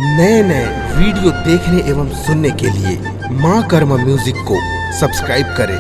नए नए वीडियो देखने एवं सुनने के लिए माँ कर्मा म्यूजिक को सब्सक्राइब करें।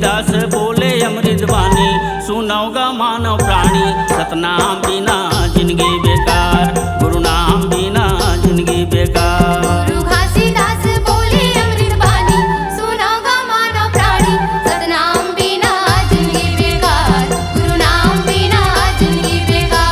दास बोले अमृत वाणी, सुनोगा मानव प्राणी। सतनाम बिना जिंदगी बेकार, गुरु नाम बिना जिंदगी बेकार। गुरु घासीदास बोले अमृत वाणी, सुनोगा मानव प्राणी। सतनाम बिना जिंदगी बेकार, गुरु नाम बिना जिंदगी बेकार।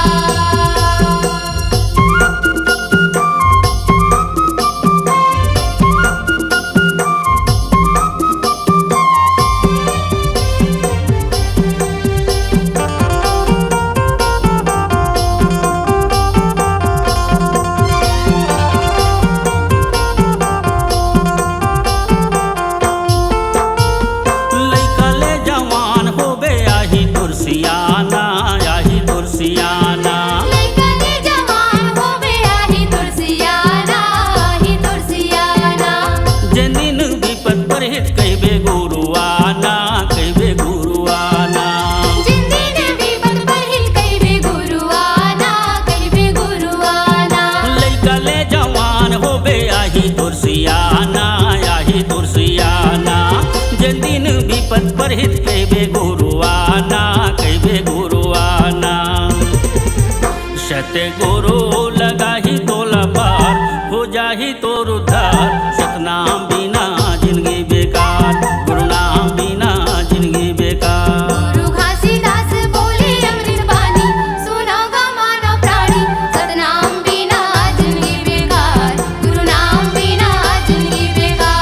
परहित कहबे गुरुआना, कहबे गुरुआना। सत्य गुरु लगाही तोला पार, हो जाही तोर उद्धार। सतनाम बिना जिंदगी बेकार, गुरु नाम बिना जिंदगी बेकार। गुरु घासीदास बोले अमृत वाणी, सुनोगा मानव प्राणी। सतनाम बिना जिंदगी बेकार, गुरु नाम बिना जिंदगी बेकार।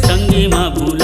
संगी माँ भूला।